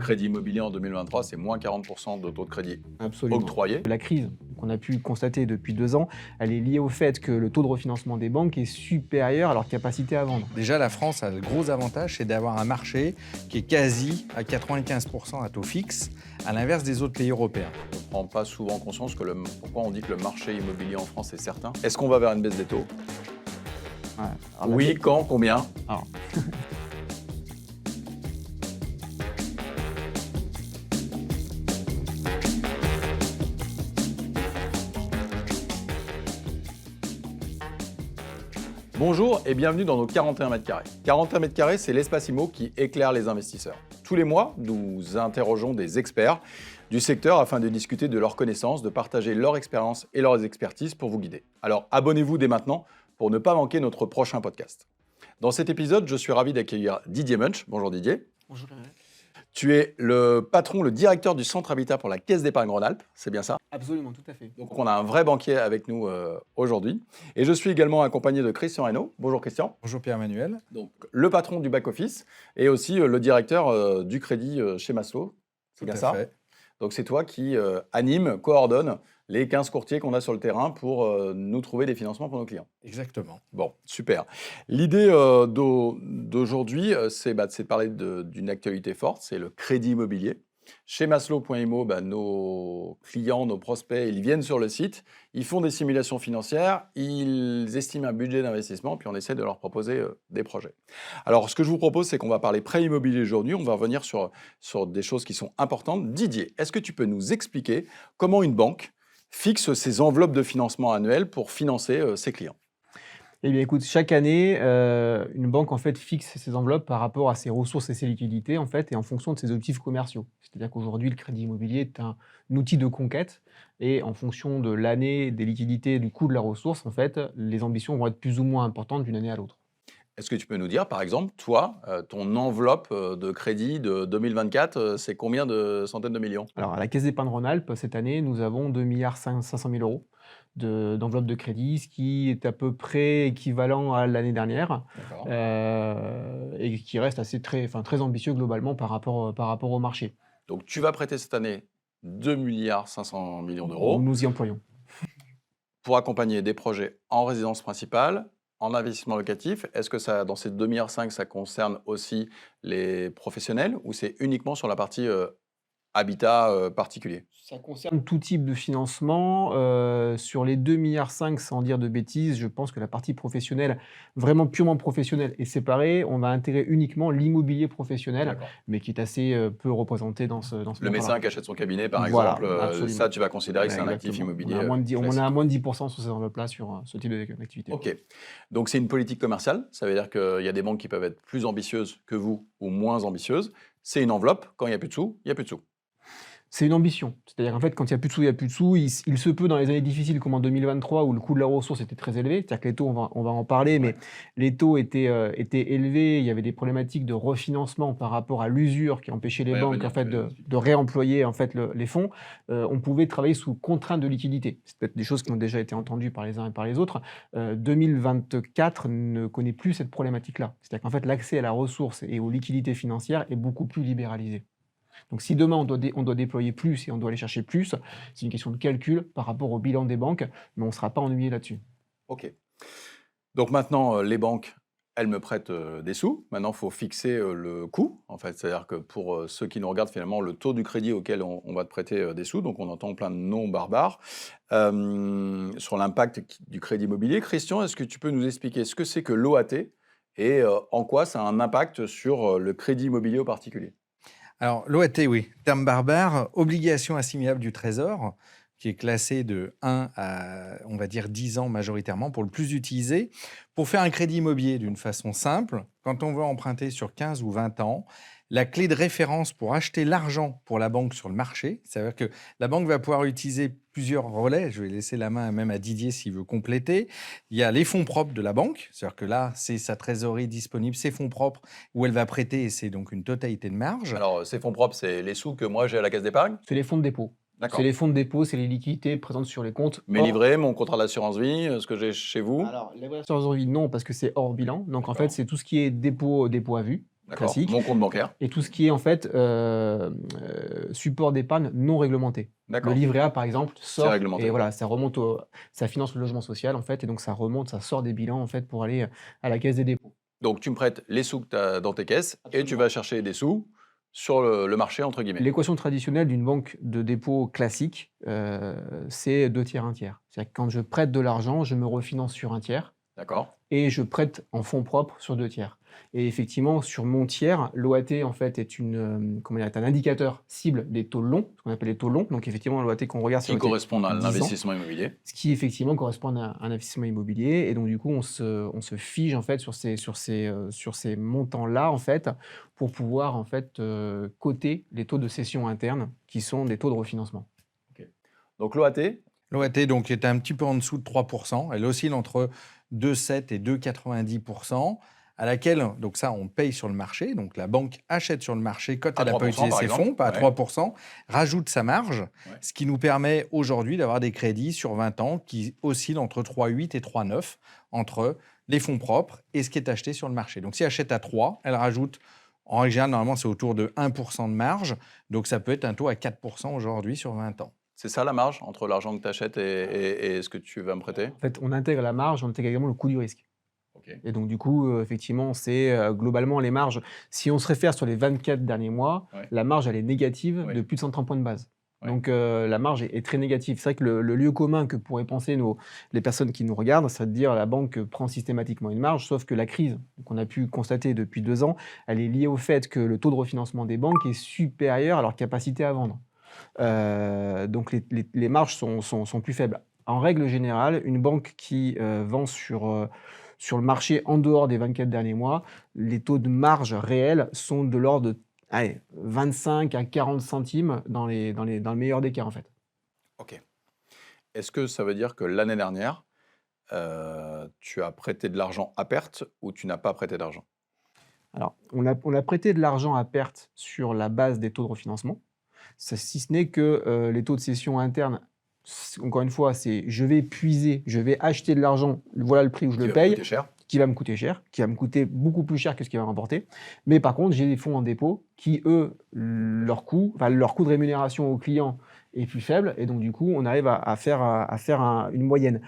crédit immobilier en 2023, c'est moins 40% de taux de crédit Absolument. octroyé. La crise qu'on a pu constater depuis 2 ans, elle est liée au fait que le taux de refinancement des banques est supérieur à leur capacité à vendre. Déjà, la France a le gros avantage, c'est d'avoir un marché qui est quasi à 95% à taux fixe, à l'inverse des autres pays européens. On ne prend pas souvent conscience que pourquoi on dit que le marché immobilier en France est certain. Est-ce qu'on va vers une baisse des taux? Ouais. Alors, Oui, quand, combien? alors, Bonjour et bienvenue dans nos 41 mètres carrés. 41 mètres carrés, c'est l'espace IMO qui éclaire les investisseurs. Tous les mois, nous interrogeons des experts du secteur afin de discuter de leurs connaissances, de partager leur expérience et leurs expertises pour vous guider. Alors abonnez-vous dès maintenant pour ne pas manquer notre prochain podcast. Dans cet épisode, je suis ravi d'accueillir Didier Munch. Bonjour Didier. bonjour. Tu es le patron, le directeur du Centre Habitat pour la Caisse d'épargne Rhône-Alpes, c'est bien ça? Absolument, tout à fait. Donc on a un vrai banquier avec nous aujourd'hui. Et je suis également accompagné de Christian Reynaud. Bonjour Christian. Bonjour Pierre-Emmanuel. Donc le patron du back-office et aussi le directeur du crédit chez Maslow. C'est bien Tout à ça? fait. Donc c'est toi qui anime, coordonne les 15 courtiers qu'on a sur le terrain pour nous trouver des financements pour nos clients. Exactement. Bon, super. L'idée d'aujourd'hui, c'est de parler d'une actualité forte, c'est le crédit immobilier. Chez Maslow.imo, nos clients, nos prospects, ils viennent sur le site, ils font des simulations financières, ils estiment un budget d'investissement, puis on essaie de leur proposer des projets. Alors, ce que je vous propose, c'est qu'on va parler prêt immobilier aujourd'hui, on va revenir sur des choses qui sont importantes. Didier, est-ce que tu peux nous expliquer comment une banque fixe ses enveloppes de financement annuelles pour financer ses clients? Eh bien, écoute, chaque année, une banque en fait fixe ses enveloppes par rapport à ses ressources et ses liquidités en fait, et en fonction de ses objectifs commerciaux. C'est-à-dire qu'aujourd'hui, le crédit immobilier est un outil de conquête, et en fonction de l'année, des liquidités, du coût de la ressource, en fait, les ambitions vont être plus ou moins importantes d'une année à l'autre. Est-ce que tu peux nous dire, par exemple, toi, ton enveloppe de crédit de 2024, c'est combien de centaines de millions? Alors, à la Caisse d'épargne Rhône-Alpes, cette année, nous avons 2,5 milliards d'enveloppe de crédit, ce qui est à peu près équivalent à l'année dernière, D'accord. et qui reste très ambitieux globalement par rapport au marché. Donc tu vas prêter cette année 2,5 milliards Nous d'euros nous y employons. pour accompagner des projets en résidence principale, en investissement locatif. Est-ce que ça, dans ces 2,5 milliards, ça concerne aussi les professionnels ou c'est uniquement sur la partie habitat particulier? Ça concerne tout type de financement. Sur les 2,5 milliards, sans dire de bêtises, je pense que la partie professionnelle, vraiment purement professionnelle, est séparée. On va intégrer uniquement l'immobilier professionnel, D'accord. mais qui est assez peu représenté dans ce Le montant-là. médecin qui achète son cabinet, par Voilà, exemple, absolument. ça, tu vas considérer que c'est un actif Exactement. immobilier On classique. est à moins de 10% sur ces enveloppes-là, sur ce type d'activité. Ok. Donc c'est une politique commerciale. Ça veut dire qu'il y a des banques qui peuvent être plus ambitieuses que vous ou moins ambitieuses. C'est une enveloppe. Quand il n'y a plus de sous, il n'y a plus de sous. C'est une ambition. C'est-à-dire qu'en fait, quand il n'y a plus de sous, il n'y a plus de sous. Il se peut dans les années difficiles comme en 2023 où le coût de la ressource était très élevé. C'est-à-dire que les taux, on va en parler, mais les taux étaient élevés. Il y avait des problématiques de refinancement par rapport à l'usure qui empêchait les Ouais, banques revenir, en fait, tu vas de, nous expliquer. de réemployer en fait, les fonds. On pouvait travailler sous contrainte de liquidité. C'est peut-être des choses qui ont déjà été entendues par les uns et par les autres. 2024 ne connaît plus cette problématique-là. C'est-à-dire qu'en fait, l'accès à la ressource et aux liquidités financières est beaucoup plus libéralisé. Donc si demain on doit déployer plus et on doit aller chercher plus, c'est une question de calcul par rapport au bilan des banques, mais on ne sera pas ennuyé là-dessus. Ok. Donc maintenant, les banques, elles me prêtent des sous. Maintenant, il faut fixer le coût, en fait. C'est-à-dire que pour ceux qui nous regardent, finalement, le taux du crédit auquel on va te prêter des sous. Donc, on entend plein de noms barbares sur l'impact du crédit immobilier. Christian, est-ce que tu peux nous expliquer ce que c'est que l'OAT et en quoi ça a un impact sur le crédit immobilier au particulier? Alors, l'OAT, oui, terme barbare, obligation assimilable du Trésor, qui est classée de 1 à, on va dire, 10 ans majoritairement, pour le plus utilisé. Pour faire un crédit immobilier d'une façon simple, quand on veut emprunter sur 15 ou 20 ans, la clé de référence pour acheter l'argent pour la banque sur le marché, c'est-à-dire que la banque va pouvoir utiliser plusieurs relais. Je vais laisser la main même à Didier s'il veut compléter. Il y a les fonds propres de la banque, c'est-à-dire que là, c'est sa trésorerie disponible, ses fonds propres, où elle va prêter, et c'est donc une totalité de marge. Alors, ces fonds propres, c'est les sous que moi j'ai à la caisse d'épargne. C'est les fonds de dépôt. D'accord. C'est les fonds de dépôt, c'est les liquidités présentes sur les comptes. Mes livrets, mon contrat d'assurance vie, ce que j'ai chez vous. Alors, les assurances vie, non, parce que c'est hors bilan. Donc, en D'accord. fait, c'est tout ce qui est dépôt à vue. D'accord. classique. Mon compte bancaire. Et tout ce qui est en fait support d'épargne non réglementé. Le D'accord. livret A, par exemple, sort réglementé. et voilà, ça remonte ça finance le logement social en fait, et donc ça remonte, ça sort des bilans en fait pour aller à la Caisse des dépôts. Donc, tu me prêtes les sous que tu as dans tes caisses et tu vas chercher des sous sur le marché, entre guillemets. L'équation traditionnelle d'une banque de dépôt classique, c'est 2 tiers, 1 tiers. C'est-à-dire que quand je prête de l'argent, je me refinance sur 1 tiers D'accord. et je prête en fonds propres sur 2 tiers. Et effectivement, sur mon tiers, l'OAT en fait est est un indicateur cible des taux longs, ce qu'on appelle les taux longs. Donc effectivement, l'OAT qu'on regarde, c'est Qui l'OAT correspondent à 10 ans, l'investissement immobilier. ce qui effectivement correspond à un investissement immobilier. Et donc du coup, on se fige en fait sur ces montants-là en fait pour pouvoir en fait coter les taux de cession interne qui sont des taux de refinancement. Donc, l'OAT, L'OAT donc, est un petit peu en dessous de 3%. Elle oscille entre 2,7 et 2,90%, à laquelle, donc ça, on paye sur le marché. Donc la banque achète sur le marché quand À elle n'a pas 3%, utilisé par ses exemple. fonds, pas à Ouais. 3%, rajoute sa marge, Ouais. ce qui nous permet aujourd'hui d'avoir des crédits sur 20 ans qui oscillent entre 3,8 et 3,9 entre les fonds propres et ce qui est acheté sur le marché. Donc si elle achète à 3, elle rajoute, en règle générale, normalement, c'est autour de 1% de marge. Donc ça peut être un taux à 4% aujourd'hui sur 20 ans. c'est ça la marge entre l'argent que tu achètes et ce que tu vas me prêter? En fait, on intègre la marge, on intègre également le coût du risque. Ok. Et donc du coup, effectivement, c'est globalement les marges. Si on se réfère sur les 24 derniers mois, Ouais. la marge elle est négative Ouais. de plus de 130 points de base. Ouais. Donc la marge est très négative. C'est vrai que le lieu commun que pourraient penser les personnes qui nous regardent, c'est de dire la banque prend systématiquement une marge, sauf que la crise qu'on a pu constater depuis 2 ans, elle est liée au fait que le taux de refinancement des banques est supérieur à leur capacité à vendre. Donc les marges sont plus faibles. En règle générale, une banque qui vend sur le marché en dehors des 24 derniers mois, les taux de marge réels sont de l'ordre de 25 à 40 centimes dans le meilleur des cas en fait. Ok. Est-ce que ça veut dire que l'année dernière, tu as prêté de l'argent à perte ou tu n'as pas prêté d'argent? Alors, on a prêté de l'argent à perte sur la base des taux de refinancement, si ce n'est que les taux de cession interne, encore une fois, c'est je vais puiser, je vais acheter de l'argent, voilà le prix où je Qui le va paye, coûter cher. qui va me coûter cher, qui va me coûter beaucoup plus cher que ce qu'il va me rapporter. Mais par contre, j'ai des fonds en dépôt qui, eux, leur coût de rémunération au client est plus faible. Et donc, du coup, on arrive à faire une moyenne.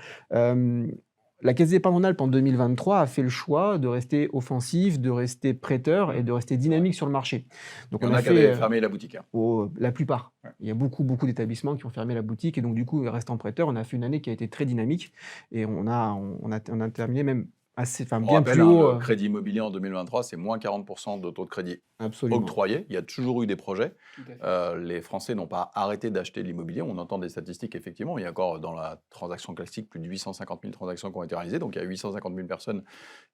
La Caisse d'épargne en Alpes en 2023 a fait le choix de rester offensif, de rester prêteur et de rester dynamique sur le marché. Donc, Il y en on a a qui avaient fait fermé la boutique. Hein. la plupart. Ouais. Il y a beaucoup d'établissements qui ont fermé la boutique et donc du coup, restant prêteur, on a fait une année qui a été très dynamique et on a terminé même On bien rappelle, plus hein, haut. le crédit immobilier en 2023, c'est moins 40% de taux de crédit Absolument. octroyé. Il y a toujours eu des projets. Tout à fait. Les Français n'ont pas arrêté d'acheter de l'immobilier. On entend des statistiques, effectivement. Il y a encore, dans la transaction classique, plus de 850 000 transactions qui ont été réalisées. Donc, il y a 850 000 personnes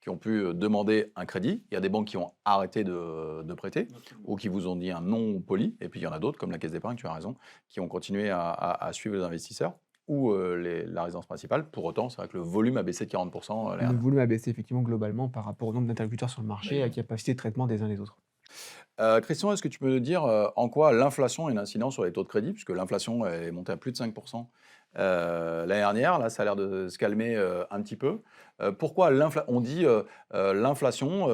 qui ont pu demander un crédit. Il y a des banques qui ont arrêté de prêter ou qui vous ont dit un non poli. Et puis, il y en a d'autres, comme la Caisse d'épargne, tu as raison, qui ont continué à suivre les investisseurs ou la résidence principale. Pour autant, c'est vrai que le volume a baissé de 40%. l'année Le dernière. volume a baissé effectivement globalement par rapport au nombre d'interlocuteurs sur le marché et à la capacité de traitement des uns des autres. Christian, est-ce que tu peux nous dire en quoi l'inflation a une incidence sur les taux de crédit, puisque l'inflation est montée à plus de 5% l'année dernière, là ça a l'air de se calmer un petit peu. Pourquoi on dit l'inflation,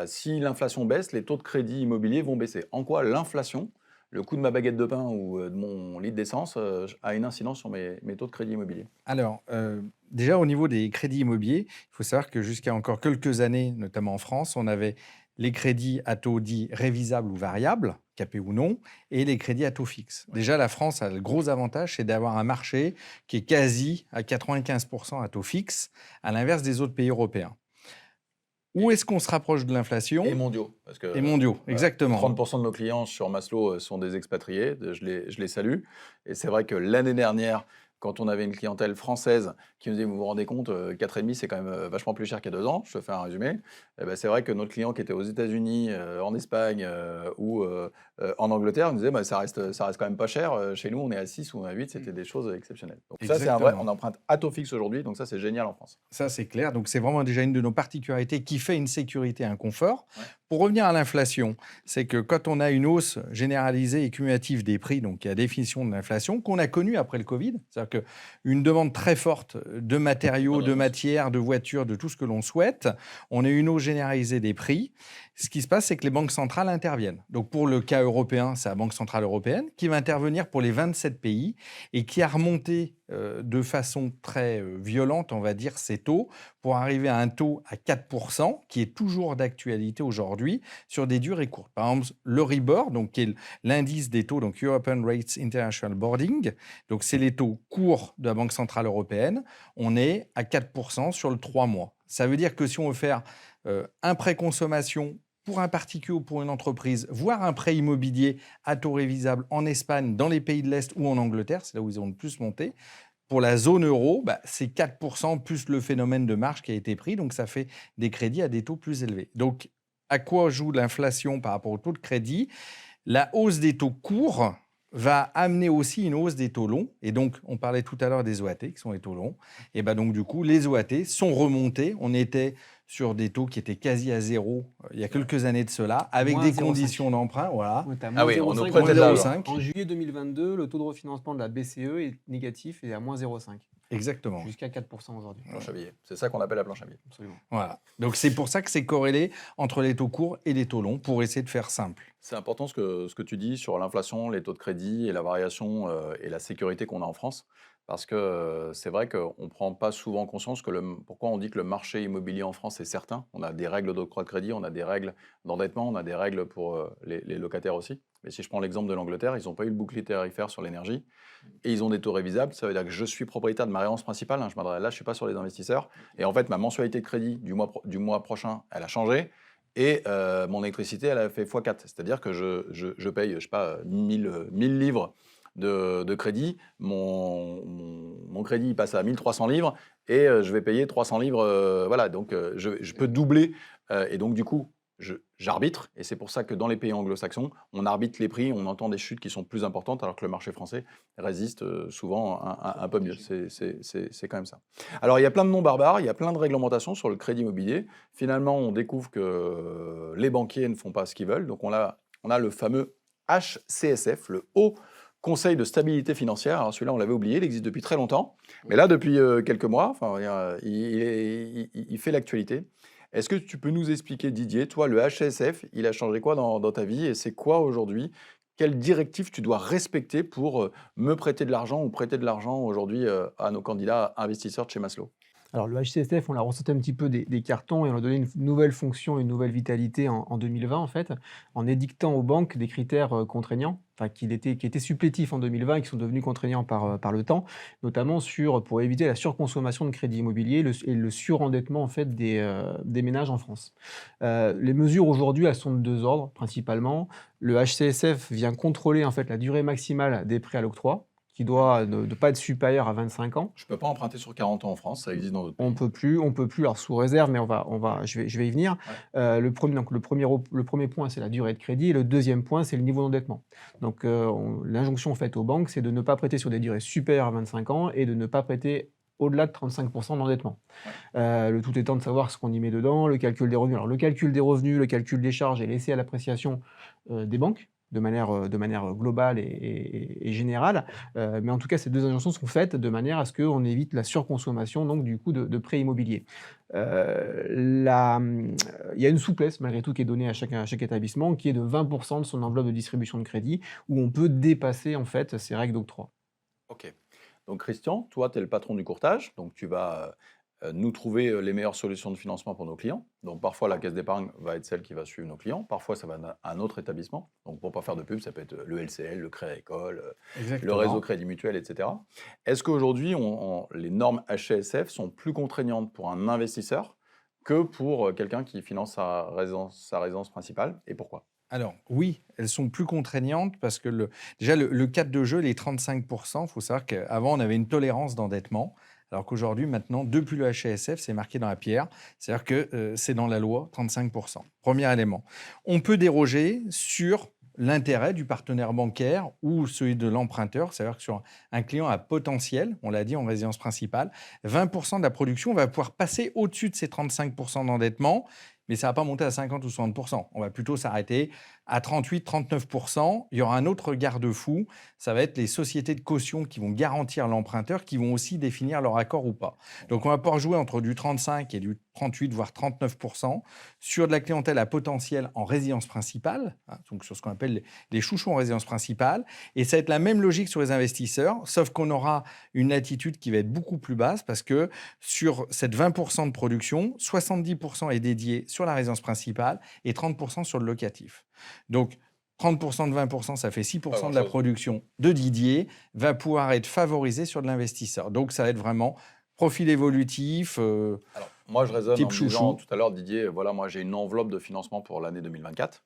si l'inflation baisse, les taux de crédit immobilier vont baisser. En quoi l'inflation, le coût de ma baguette de pain ou de mon litre d'essence a une incidence sur mes taux de crédit immobilier? Alors, déjà au niveau des crédits immobiliers, il faut savoir que jusqu'à encore quelques années, notamment en France, on avait les crédits à taux dits révisables ou variables, capés ou non, et les crédits à taux fixe. Déjà, la France a le gros avantage, c'est d'avoir un marché qui est quasi à 95% à taux fixe, à l'inverse des autres pays européens. Où est-ce qu'on se rapproche de l'inflation? Et mondiaux. Parce que, Et mondiaux, exactement. 30% de nos clients sur Maslow sont des expatriés, je les salue. Et c'est vrai que l'année dernière, quand on avait une clientèle française qui nous disait, vous vous rendez compte, 4,5 c'est quand même vachement plus cher qu'il y a 2 ans, je te fais un résumé, eh ben, c'est vrai que notre client qui était aux États-Unis, en Espagne ou en Angleterre, nous disait, ça reste quand même pas cher. Chez nous, on est à 6 ou à 8, c'était des choses exceptionnelles. Donc ça, c'est un vrai, Exactement. on emprunte à taux fixe aujourd'hui, donc ça, c'est génial en France. Ça, c'est clair. Donc, c'est vraiment déjà une de nos particularités qui fait une sécurité, un confort. Ouais. Pour revenir à l'inflation, c'est que quand on a une hausse généralisée et cumulative des prix, donc il y a la définition de l'inflation, qu'on a connue après le Covid, c'est-à-dire qu'une demande très forte de matériaux, de matières, de voitures, de tout ce que l'on souhaite, on a une hausse généralisée des prix. Ce qui se passe, c'est que les banques centrales interviennent. Donc, pour le cas européen, c'est la Banque centrale européenne qui va intervenir pour les 27 pays et qui a remonté de façon très violente, on va dire, ces taux pour arriver à un taux à 4%, qui est toujours d'actualité aujourd'hui sur des durées courtes. Par exemple, l'Euribor, donc, qui est l'indice des taux, donc European Rates International Boarding, donc c'est les taux courts de la Banque centrale européenne, on est à 4% sur le 3 mois. Ça veut dire que si on veut faire un prêt consommation pour un particulier ou pour une entreprise, voire un prêt immobilier à taux révisable en Espagne, dans les pays de l'Est ou en Angleterre, c'est là où ils ont le plus monté, pour la zone euro, c'est 4% plus le phénomène de marge qui a été pris, donc ça fait des crédits à des taux plus élevés. Donc, à quoi joue l'inflation par rapport au taux de crédit? La hausse des taux courts va amener aussi une hausse des taux longs. Et donc, on parlait tout à l'heure des OAT, qui sont les taux longs. Et donc, du coup, les OAT sont remontés. On était sur des taux qui étaient quasi à zéro il y a quelques années de cela, avec des conditions d'emprunt. Voilà. Ouais, t'as Ah oui, moins on nous 0,5. prêtait de l'argent. En juillet 2022, le taux de refinancement de la BCE est négatif et à moins 0,5. Exactement. Jusqu'à 4% aujourd'hui. Planche à billets. C'est ça qu'on appelle la planche à billets. Absolument. Voilà. Donc, c'est pour ça que c'est corrélé entre les taux courts et les taux longs, pour essayer de faire simple. C'est important ce que tu dis sur l'inflation, les taux de crédit et la variation et la sécurité qu'on a en France. Parce que c'est vrai qu'on ne prend pas souvent conscience pourquoi on dit que le marché immobilier en France est certain. On a des règles d'octroi de crédit, on a des règles d'endettement, on a des règles pour les locataires aussi. Mais si je prends l'exemple de l'Angleterre, ils n'ont pas eu le bouclier tarifaire sur l'énergie et ils ont des taux révisables. Ça veut dire que je suis propriétaire de ma résidence principale. Là, je ne suis pas sur les investisseurs. Et en fait, ma mensualité de crédit du mois prochain, elle a changé. Et mon électricité, elle a fait x4. C'est-à-dire que je paye, je sais pas, 1000 livres de crédit. Mon crédit il passe à 1300 livres et je vais payer 300 livres. Voilà, donc je peux doubler. Et donc, du coup, j'arbitre. Et c'est pour ça que dans les pays anglo-saxons, on arbitre les prix, on entend des chutes qui sont plus importantes, alors que le marché français résiste souvent un peu mieux. C'est quand même ça. Alors, il y a plein de noms barbares, il y a plein de réglementations sur le crédit immobilier. Finalement, on découvre que les banquiers ne font pas ce qu'ils veulent. Donc, on a le fameux HCSF, le Haut Conseil de stabilité financière. Alors, celui-là, on l'avait oublié, il existe depuis très longtemps. Mais là, depuis quelques mois, il fait l'actualité. Est-ce que tu peux nous expliquer, Didier, toi, le HCSF, il a changé quoi dans ta vie et c'est quoi aujourd'hui? Quelle directive tu dois respecter pour me prêter de l'argent ou prêter de l'argent aujourd'hui à nos candidats investisseurs de chez Maslow? Alors le HCSF, on l'a ressorti un petit peu des cartons et on lui a donné une nouvelle fonction, une nouvelle vitalité en 2020 en fait, en édictant aux banques des critères contraignants, enfin qui étaient supplétifs en 2020 et qui sont devenus contraignants par le temps, notamment pour éviter la surconsommation de crédit immobilier et le surendettement en fait des ménages en France. Les mesures aujourd'hui, elles sont de deux ordres principalement. Le HCSF vient contrôler en fait la durée maximale des prêts à l'octroi, qui doit ne pas être supérieur à 25 ans. Je ne peux pas emprunter sur 40 ans en France, ça existe dans d'autres pays. On peut plus, alors sous réserve, mais je vais y venir. Ouais. Le premier point, c'est la durée de crédit, et le deuxième point, c'est le niveau d'endettement. Donc, l'injonction faite aux banques, c'est de ne pas prêter sur des durées supérieures à 25 ans et de ne pas prêter au-delà de 35% d'endettement. Le tout étant de savoir ce qu'on y met dedans, le calcul des revenus. Alors, le calcul des revenus, le calcul des charges est laissé à l'appréciation des banques, de manière globale et générale. Mais en tout cas, ces deux injonctions sont faites de manière à ce qu'on évite la surconsommation donc, du coup, de prêts immobiliers. Il y a une souplesse, malgré tout, qui est donnée à chaque établissement, qui est de 20% de son enveloppe de distribution de crédit, où on peut dépasser en fait, ces règles d'octroi. Ok. Donc, Christian, toi, tu es le patron du courtage, donc tu vas nous trouver les meilleures solutions de financement pour nos clients. Donc, parfois, la caisse d'épargne va être celle qui va suivre nos clients. Parfois, ça va être un autre établissement. Donc, pour ne pas faire de pub, ça peut être le LCL, le Crédit Agricole, le réseau Crédit Mutuel, etc. Est-ce qu'aujourd'hui, les normes HCSF sont plus contraignantes pour un investisseur que pour quelqu'un qui finance sa résidence principale? Et pourquoi? Alors oui, elles sont plus contraignantes parce que déjà le cadre de jeu, les 35%, il faut savoir qu'avant, on avait une tolérance d'endettement, alors qu'aujourd'hui, maintenant, depuis le HCSF, c'est marqué dans la pierre, c'est-à-dire que c'est dans la loi, 35%. Premier élément. On peut déroger sur l'intérêt du partenaire bancaire ou celui de l'emprunteur, c'est-à-dire que sur un client à potentiel, on l'a dit en résidence principale, 20% de la production va pouvoir passer au-dessus de ces 35% d'endettement, mais ça ne va pas monter à 50 ou 60%. On va plutôt s'arrêter à 38-39%, il y aura un autre garde-fou, ça va être les sociétés de caution qui vont garantir l'emprunteur, qui vont aussi définir leur accord ou pas. Donc on va pouvoir jouer entre du 35 et du 38, voire 39%, sur de la clientèle à potentiel en résidence principale, hein, donc sur ce qu'on appelle les chouchous en résidence principale, et ça va être la même logique sur les investisseurs, sauf qu'on aura une latitude qui va être beaucoup plus basse, parce que sur cette 20% de production, 70% est dédié sur la résidence principale et 30% sur le locatif. Donc, 30% de 20%, ça fait 6% de la production de Didier, va pouvoir être favorisé sur de l'investisseur. Donc, ça va être vraiment profil évolutif. Alors, moi, je raisonne type en me disant chouchou. tout à l'heure, Didier, voilà, moi, j'ai une enveloppe de financement pour l'année 2024.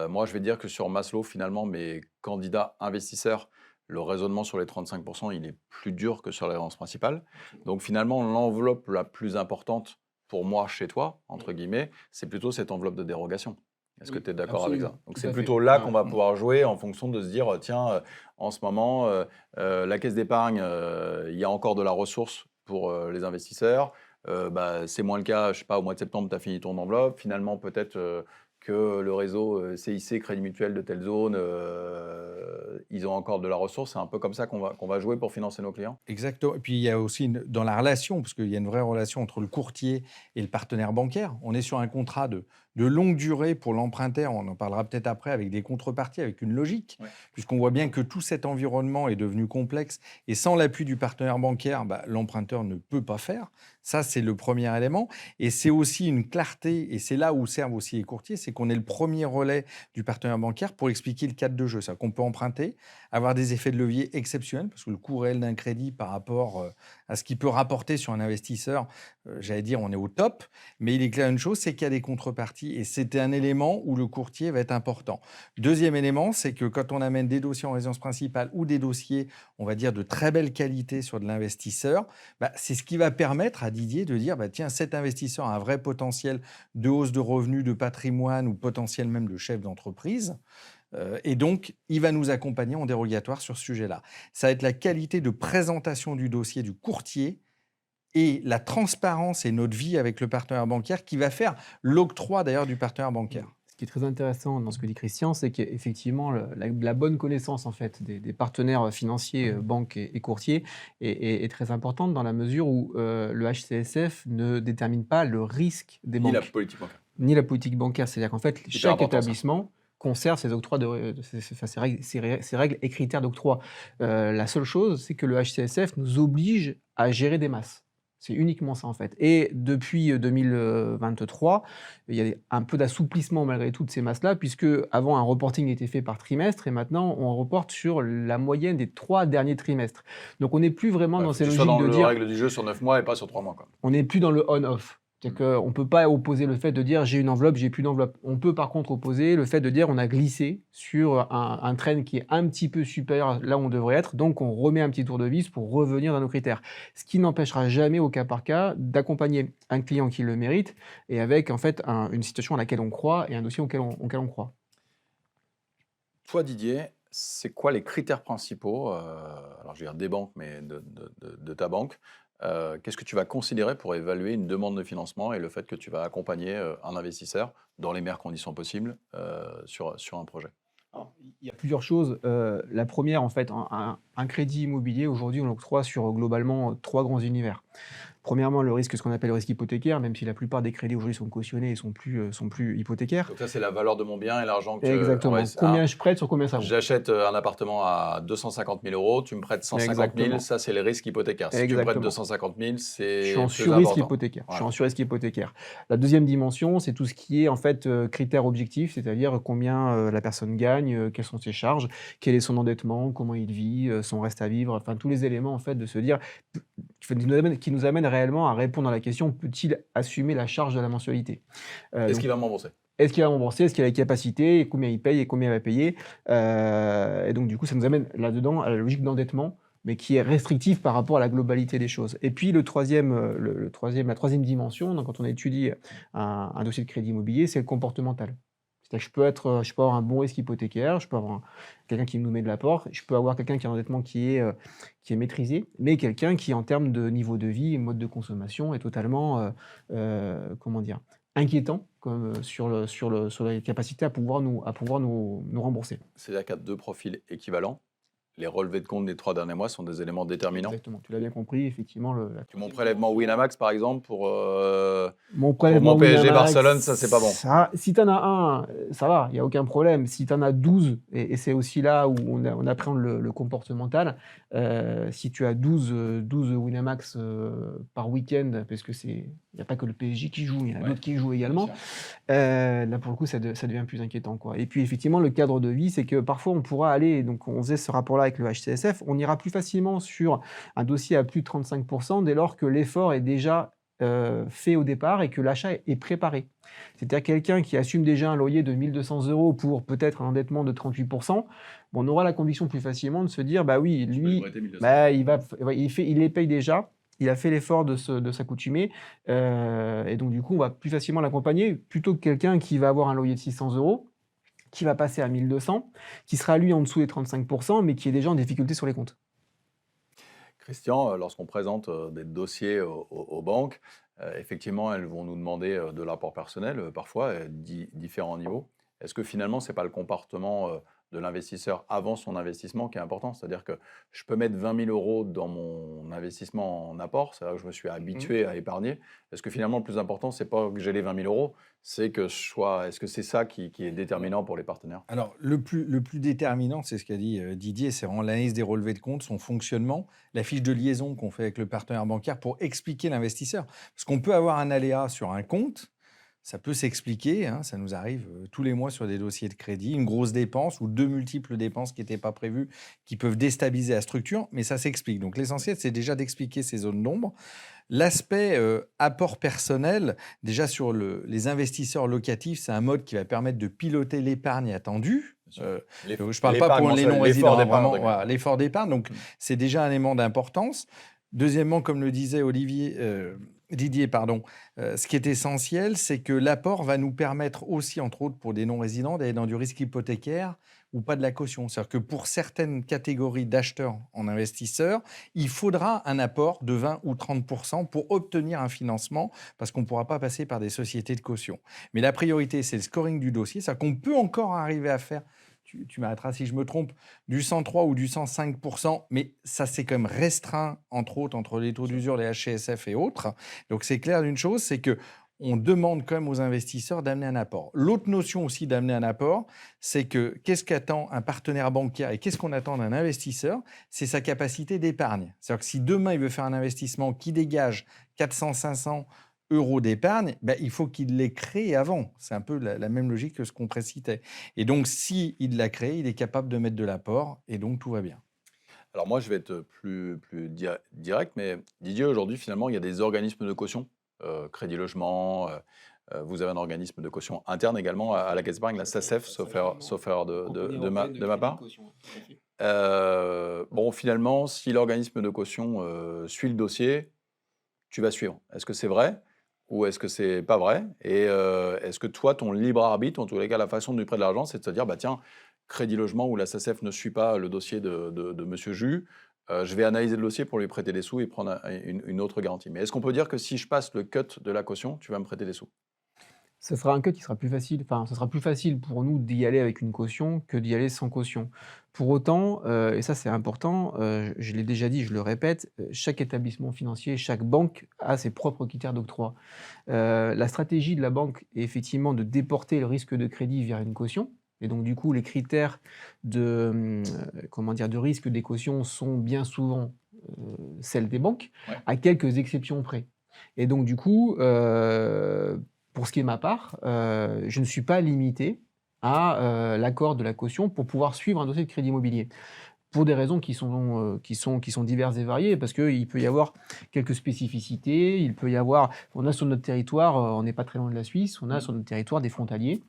Moi, je vais dire que sur Maslow, finalement, mes candidats investisseurs, le raisonnement sur les 35%, il est plus dur que sur la résidence principale. Donc, finalement, l'enveloppe la plus importante pour moi, chez toi, entre guillemets, c'est plutôt cette enveloppe de dérogation. Est-ce que Oui, tu es d'accord avec ça? absolument, Donc, tout c'est à fait. plutôt là Ouais. qu'on va pouvoir jouer en fonction de se dire, tiens, en ce moment, la caisse d'épargne, il y a encore de la ressource pour les investisseurs. C'est moins le cas, je sais pas, au mois de septembre, tu as fini ton enveloppe. Finalement, peut-être que le réseau CIC, Crédit Mutuel de telle zone, ils ont encore de la ressource. C'est un peu comme ça qu'on va jouer pour financer nos clients. Exactement. Et puis, il y a aussi dans la relation, parce qu'il y a une vraie relation entre le courtier et le partenaire bancaire. On est sur un contrat de longue durée pour l'emprunteur. On en parlera peut-être après, avec des contreparties, avec une logique, Ouais. puisqu'on voit bien que tout cet environnement est devenu complexe. Et sans l'appui du partenaire bancaire, l'emprunteur ne peut pas faire. Ça, c'est le premier élément. Et c'est aussi une clarté, et c'est là où servent aussi les courtiers, c'est qu'on est le premier relais du partenaire bancaire pour expliquer le cadre de jeu. C'est-à-dire qu'on peut emprunter, avoir des effets de levier exceptionnels, parce que le coût réel d'un crédit par rapport à ce qu'il peut rapporter sur un investisseur, j'allais dire, on est au top. Mais il est clair une chose, c'est qu'il y a des contreparties, et c'était un élément où le courtier va être important. Deuxième élément, c'est que quand on amène des dossiers en résidence principale ou des dossiers, on va dire, de très belle qualité sur de l'investisseur, c'est ce qui va permettre à Didier de dire, tiens, cet investisseur a un vrai potentiel de hausse de revenus, de patrimoine ou potentiel même de chef d'entreprise. Et donc, il va nous accompagner en dérogatoire sur ce sujet-là. Ça va être la qualité de présentation du dossier du courtier et la transparence et notre vie avec le partenaire bancaire qui va faire l'octroi d'ailleurs du partenaire bancaire. Ce qui est très intéressant dans ce que dit Christian, c'est qu'effectivement, la bonne connaissance en fait, des partenaires financiers, banques et courtiers, est très importante dans la mesure où le HCSF ne détermine pas le risque des Ni la banques, politique bancaire. ni la politique bancaire. C'est-à-dire qu'en fait, chaque important, ça. établissement conserve ses octrois, ses règles et critères d'octroi. La seule chose, c'est que le HCSF nous oblige à gérer des masses. C'est uniquement ça en fait. Et depuis 2023, il y a un peu d'assouplissement malgré tout de ces masses-là, puisque avant un reporting était fait par trimestre et maintenant on reporte sur la moyenne des 3 derniers trimestres. Donc on n'est plus vraiment dans Faut que ces tu sois logiques dans de la dire, règle du jeu sur 9 mois et pas sur 3 mois. Quoi. on n'est plus dans le on-off. C'est-à-dire qu'on ne peut pas opposer le fait de dire j'ai une enveloppe, j'ai plus d'enveloppe. On peut par contre opposer le fait de dire on a glissé sur un trend qui est un petit peu supérieur là où on devrait être, donc on remet un petit tour de vis pour revenir dans nos critères. Ce qui n'empêchera jamais au cas par cas d'accompagner un client qui le mérite et avec en fait une situation à laquelle on croit et un dossier auquel on croit. Toi, Didier, c'est quoi les critères principaux, alors je vais dire des banques, mais de ta banque, qu'est-ce que tu vas considérer pour évaluer une demande de financement et le fait que tu vas accompagner un investisseur dans les meilleures conditions possibles sur un projet? Alors, il y a plusieurs choses. La première, en fait, un crédit immobilier, aujourd'hui, on l'octroie sur globalement 3 grands univers. Premièrement, le risque, ce qu'on appelle le risque hypothécaire, même si la plupart des crédits aujourd'hui sont cautionnés et sont plus hypothécaires. Donc ça, c'est la valeur de mon bien et l'argent que... Exactement. ouais, c'est Combien je prête, sur combien ça vaut. J'achète un appartement à 250 000 €, tu me prêtes 150 000, Exactement. ça c'est le risque hypothécaire. Si tu me prêtes Exactement. 250 000, Je c'est suis en plus sur-risque important. hypothécaire. Je suis Voilà. en sur-risque hypothécaire. La deuxième dimension, c'est tout ce qui est en fait critères objectifs, c'est-à-dire combien la personne gagne, quelles sont ses charges, quel est son endettement, comment il vit, son reste à vivre, enfin tous les éléments en fait de se dire qui nous amène réellement à répondre à la question peut-il assumer la charge de la mensualité. Est-ce Donc, qu'il va me rembourser? est-ce qu'il va rembourser? Est-ce qu'il a les capacités? Et combien il paye et combien il va payer? Et donc, du coup, ça nous amène là-dedans à la logique d'endettement, mais qui est restrictive par rapport à la globalité des choses. Et puis, la troisième dimension, donc, quand on étudie un dossier de crédit immobilier, c'est le comportemental. C'est-à-dire que je peux avoir un bon risque hypothécaire, je peux avoir quelqu'un qui nous met de l'apport, je peux avoir quelqu'un qui a un endettement qui est maîtrisé, mais quelqu'un qui, en termes de niveau de vie et mode de consommation, est totalement, inquiétant comme, sur les capacités à pouvoir nous rembourser. C'est-à-dire qu'à 2 profils équivalents, les relevés de compte des 3 derniers mois sont des éléments déterminants? Exactement, tu l'as bien compris, effectivement, Mon prélèvement Winamax, par exemple, mon pour prélèvement mon PSG Winamax, Barcelone, ça, c'est pas bon. ça si tu en as un, ça va, il y a aucun problème. Si tu en as 12 et c'est aussi là où on appréhende le comportemental, si tu as 12 Winamax, par week-end, parce que il y a pas que le PSG qui joue, il y en a Ouais, d'autres qui jouent bien également. sûr. Là, pour le coup, ça devient plus inquiétant, quoi. Et puis, effectivement, le cadre de vie, c'est que parfois, on pourra aller, donc on faisait ce rapport-là avec le HCSF, on ira plus facilement sur un dossier à plus de 35% dès lors que l'effort est déjà fait au départ et que l'achat est préparé. C'est-à-dire quelqu'un qui assume déjà un loyer de 1 200 € pour peut-être un endettement de 38%, bon, on aura la conviction plus facilement de se dire, bah oui, Je peux lui lui, prêter 1 200 bah, €. il les paye déjà. Il a fait l'effort de s'accoutumer, et donc du coup, on va plus facilement l'accompagner plutôt que quelqu'un qui va avoir un loyer de 600 €, qui va passer à 1 200, qui sera lui en dessous des 35%, mais qui est déjà en difficulté sur les comptes. Christian, lorsqu'on présente des dossiers aux banques, effectivement, elles vont nous demander de l'apport personnel, parfois, différents niveaux. Est-ce que finalement, ce n'est pas le comportement de l'investisseur avant son investissement qui est important? C'est-à-dire que je peux mettre 20 000 € dans mon investissement en apport, c'est-à-dire que je me suis habitué à épargner. Est-ce que finalement, le plus important, c'est pas que j'ai les 20 000 €, c'est que je sois. Est-ce que c'est ça qui est déterminant pour les partenaires? Alors, le plus déterminant, c'est ce qu'a dit Didier, c'est vraiment l'analyse des relevés de compte, son fonctionnement, la fiche de liaison qu'on fait avec le partenaire bancaire pour expliquer l'investisseur. Parce qu'on peut avoir un aléa sur un compte, ça peut s'expliquer, hein, ça nous arrive tous les mois sur des dossiers de crédit, une grosse dépense ou 2 multiples dépenses qui n'étaient pas prévues, qui peuvent déstabiliser la structure, mais ça s'explique. Donc l'essentiel, c'est déjà d'expliquer ces zones d'ombre. L'aspect apport personnel, déjà sur les investisseurs locatifs, c'est un mode qui va permettre de piloter l'épargne attendue. Bien sûr. Je ne parle pas pour les L'effort non-résidents, hein, d'épargne, vraiment, d'accord. voilà, l'effort d'épargne. Donc, c'est déjà un élément d'importance. Deuxièmement, comme le disait Didier, pardon, ce qui est essentiel, c'est que l'apport va nous permettre aussi, entre autres pour des non-résidents, d'aller dans du risque hypothécaire ou pas de la caution. C'est-à-dire que pour certaines catégories d'acheteurs en investisseurs, il faudra un apport de 20 ou 30% pour obtenir un financement, parce qu'on ne pourra pas passer par des sociétés de caution. Mais la priorité, c'est le scoring du dossier. C'est-à-dire qu'on peut encore arriver à faire, tu m'arrêteras si je me trompe, du 103 ou du 105%, mais ça, c'est quand même restreint, entre autres, entre les taux d'usure, les HCSF et autres. Donc, c'est clair d'une chose, c'est que on demande quand même aux investisseurs d'amener un apport. L'autre notion aussi d'amener un apport, c'est que qu'est-ce qu'attend un partenaire bancaire et qu'est-ce qu'on attend d'un investisseur? C'est sa capacité d'épargne. C'est-à-dire que si demain, il veut faire un investissement qui dégage 400, 500 € d'épargne, ben, il faut qu'il l'ait créé avant. C'est un peu la même logique que ce qu'on précitait. Et donc, s'il l'a créé, il est capable de mettre de l'apport et donc tout va bien. Alors moi, je vais être plus direct, mais Didier, aujourd'hui, finalement, il y a des organismes de caution, Crédit Logement, vous avez un organisme de caution interne également à la Caisse d'Épargne, la SACEF, sauf erreur de ma part. Bon, finalement, si l'organisme de caution suit le dossier, tu vas suivre. Est-ce que c'est vrai ou est-ce que c'est pas vrai? Et est-ce que toi, ton libre arbitre, en tous les cas, la façon de lui prêter de l'argent, c'est de se dire, bah tiens, Crédit Logement ou la SACEF ne suit pas le dossier de Monsieur Jus, je vais analyser le dossier pour lui prêter des sous et prendre une autre garantie. Mais est-ce qu'on peut dire que si je passe le cut de la caution, tu vas me prêter des sous? Ce sera un cut qui sera plus facile, enfin, ce sera plus facile pour nous d'y aller avec une caution que d'y aller sans caution. Pour autant, et ça c'est important, je l'ai déjà dit, je le répète, chaque établissement financier, chaque banque a ses propres critères d'octroi. La stratégie de la banque est effectivement de déporter le risque de crédit vers une caution, et donc du coup les critères comment dire, de risque des cautions sont bien souvent, celles des banques, Ouais. à quelques exceptions près. Et donc du coup, pour ce qui est de ma part, je ne suis pas limité à l'accord de la caution pour pouvoir suivre un dossier de crédit immobilier. Pour des raisons qui sont diverses et variées, parce qu'il peut y avoir quelques spécificités, on a sur notre territoire, on n'est pas très loin de la Suisse, on a sur notre territoire des frontaliers,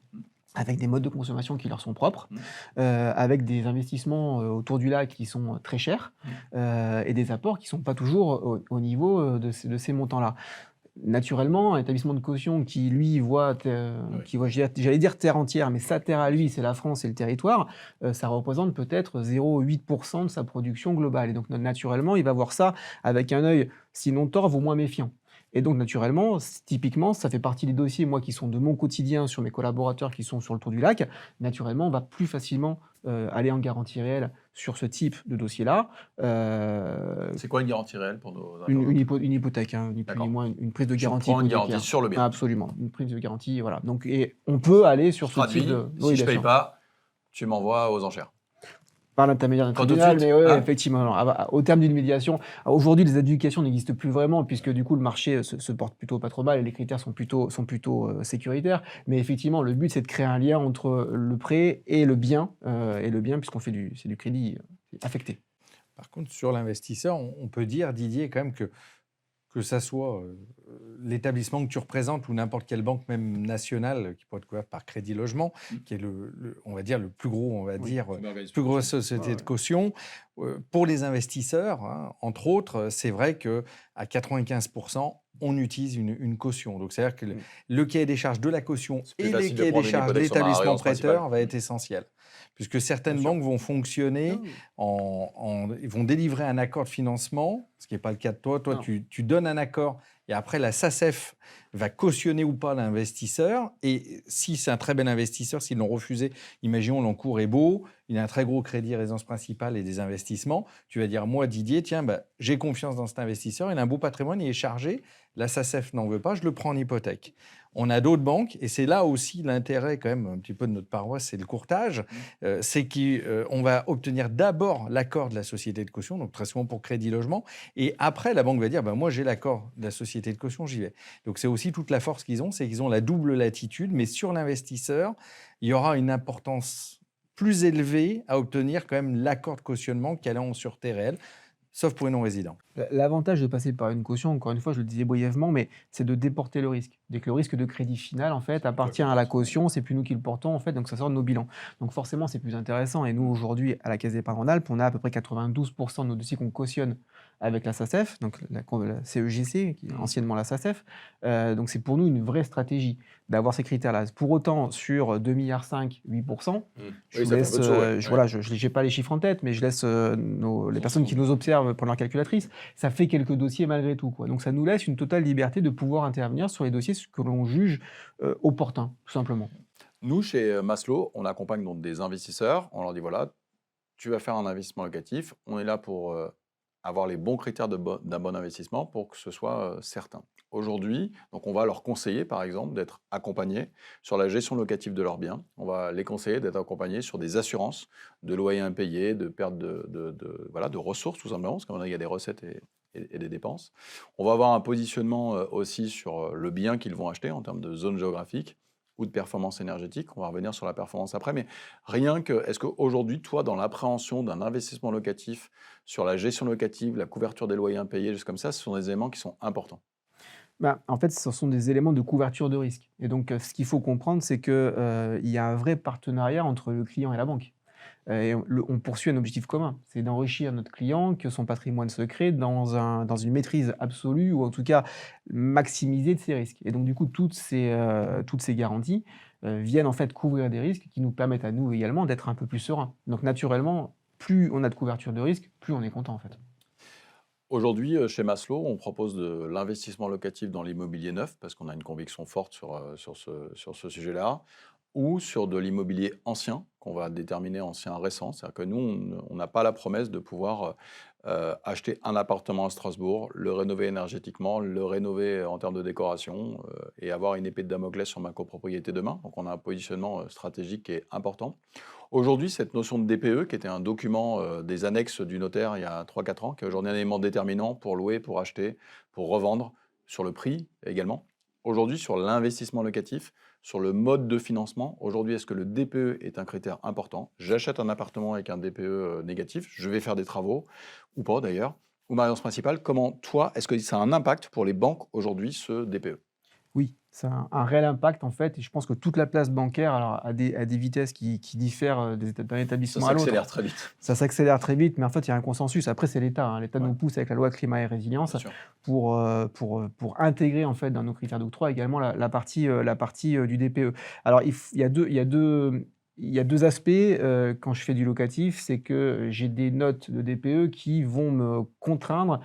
avec des modes de consommation qui leur sont propres, avec des investissements autour du lac qui sont très chers, et des apports qui ne sont pas toujours au niveau de ces montants-là. Naturellement, un établissement de caution qui, lui, j'allais dire terre entière, mais sa terre à lui, c'est la France et le territoire, ça représente peut-être 0,8% de sa production globale. Et donc, naturellement, il va voir ça avec un œil, sinon torve, au moins méfiant. Et donc, naturellement, typiquement, ça fait partie des dossiers, moi, qui sont de mon quotidien sur mes collaborateurs qui sont sur le tour du lac. Naturellement, on va plus facilement aller en garantie réelle sur ce type de dossier-là. C'est quoi une garantie réelle pour nos Une, internautes? une hypothèque, hein, ni plus ni D'accord. moins, une prise de Tu garantie prends une garantie hypothécaire. sur le bien. Absolument, une prise de garantie, voilà. Donc, et on peut aller sur Je ce type traduis, de... si Oui, je bien paye sûr. pas, tu m'envoies aux enchères. Par l'intermédiaire d'un Pas tout de tribunal, suite, mais oui, hein? effectivement. Alors, au terme d'une médiation, aujourd'hui, les adjudications n'existent plus vraiment, puisque du coup, le marché se porte plutôt pas trop mal et les critères sont plutôt sécuritaires. Mais effectivement, le but, c'est de créer un lien entre le prêt et le bien, puisqu'on fait c'est du crédit affecté. Par contre, sur l'investisseur, on peut dire, Didier, quand même que ça soit l'établissement que tu représentes ou n'importe quelle banque, même nationale, qui pourrait être couverte par Crédit Logement, qui est on va dire, le plus gros, on va Oui, dire, l'organisme plus de grosse caution. société Ouais, de ouais. caution. Pour les investisseurs, hein, entre autres, c'est vrai qu'à 95%, on utilise une caution. Donc, c'est-à-dire que Mm. le cahier des charges de la caution C'est plus et le facile de cahier des prendre une charges de hypothèque sur ma l'établissement résidence principale. prêteur va être essentiel. Puisque Bien certaines sûr. banques vont fonctionner Non, ils vont délivrer un accord de financement, ce qui n'est pas le cas de toi. Toi, non. tu donnes un accord et après, la SACEF va cautionner ou pas l'investisseur. Et si c'est un très bel investisseur, s'ils l'ont refusé, imaginons l'encours est beau, il a un très gros crédit résidence principale et des investissements, tu vas dire, moi, Didier, tiens, j'ai confiance dans cet investisseur, il a un beau patrimoine, il est chargé, la SACEF n'en veut pas, je le prends en hypothèque. On a d'autres banques, et c'est là aussi l'intérêt quand même un petit peu de notre paroisse, c'est le courtage, c'est qu'on va obtenir d'abord l'accord de la société de caution, donc très souvent pour Crédit Logement, et après la banque va dire, moi j'ai l'accord de la société de caution, j'y vais. Donc c'est aussi toute la force qu'ils ont, c'est qu'ils ont la double latitude, mais sur l'investisseur, il y aura une importance plus élevée à obtenir quand même l'accord de cautionnement qu'elle a en sûreté réelle, sauf pour les non-résidents. L'avantage de passer par une caution, encore une fois, je le disais brièvement, mais c'est de déporter le risque. Dès que le risque de crédit final, en fait, appartient à la caution, c'est plus nous qui le portons, en fait, donc ça sort de nos bilans. Donc forcément, c'est plus intéressant. Et nous, aujourd'hui, à la Caisse d'Épargne Rhône-Alpes, on a à peu près 92% de nos dossiers qu'on cautionne avec la SACEF, donc la CEGC, qui est anciennement la SACEF. Donc c'est pour nous une vraie stratégie d'avoir ces critères-là. Pour autant, sur 2,5 milliards, 8%, je Oui, vous ça fait un laisse, peu de sous, ouais. voilà, je n'ai pas les chiffres en tête, mais je laisse les personnes qui nous observent prendre leur calculatrice. Ça fait quelques dossiers malgré tout, quoi. Donc ça nous laisse une totale liberté de pouvoir intervenir sur les dossiers que l'on juge opportuns, tout simplement. Nous, chez Maslow, on accompagne donc des investisseurs. On leur dit, voilà, tu vas faire un investissement locatif. On est là pour avoir les bons critères d'un bon investissement pour que ce soit certain. Aujourd'hui, donc on va leur conseiller, par exemple, d'être accompagnés sur la gestion locative de leurs biens. On va les conseiller d'être accompagnés sur des assurances de loyers impayés, de perte de ressources, tout simplement, parce qu'il y a des recettes et des dépenses. On va avoir un positionnement aussi sur le bien qu'ils vont acheter en termes de zone géographique ou de performance énergétique. On va revenir sur la performance après, mais rien que, est-ce qu'aujourd'hui, toi, dans l'appréhension d'un investissement locatif, sur la gestion locative, la couverture des loyers impayés, juste comme ça, ce sont des éléments qui sont importants? En fait, ce sont des éléments de couverture de risque. Et donc, ce qu'il faut comprendre, c'est qu'il y a un vrai partenariat entre le client et la banque. Et on poursuit un objectif commun, c'est d'enrichir notre client, que son patrimoine se crée dans une maîtrise absolue ou en tout cas maximisée de ses risques. Et donc du coup, toutes ces garanties viennent en fait couvrir des risques qui nous permettent à nous également d'être un peu plus sereins. Donc naturellement, plus on a de couverture de risque, plus on est content en fait. Aujourd'hui, chez Maslow, on propose de l'investissement locatif dans l'immobilier neuf, parce qu'on a une conviction forte sur ce sujet-là, ou sur de l'immobilier ancien, qu'on va déterminer ancien récent. C'est-à-dire que nous, on n'a pas la promesse de pouvoir acheter un appartement à Strasbourg, le rénover énergétiquement, le rénover en termes de décoration, et avoir une épée de Damoclès sur ma copropriété demain. Donc on a un positionnement stratégique qui est important. Aujourd'hui, cette notion de DPE, qui était un document des annexes du notaire il y a 3-4 ans, qui est aujourd'hui un élément déterminant pour louer, pour acheter, pour revendre, sur le prix également. Aujourd'hui, sur l'investissement locatif, sur le mode de financement, aujourd'hui, est-ce que le DPE est un critère important? J'achète un appartement avec un DPE négatif, je vais faire des travaux, ou pas d'ailleurs, ou ma résidence principale. Comment, toi, est-ce que ça a un impact pour les banques aujourd'hui, ce DPE? Oui, ça a un réel impact en fait et je pense que toute la place bancaire alors a des vitesses qui diffèrent, d'un Ça établissement à l'autre. s'accélère très vite. Ça s'accélère très vite, mais en fait, il y a un consensus. Après, c'est l'État, hein. L'État Ouais. nous pousse avec la loi climat et Bien résilience sûr. pour intégrer en fait dans nos critères d'octroi également la partie, du DPE. Alors il y a 2 aspects, quand je fais du locatif, c'est que j'ai des notes de DPE qui vont me contraindre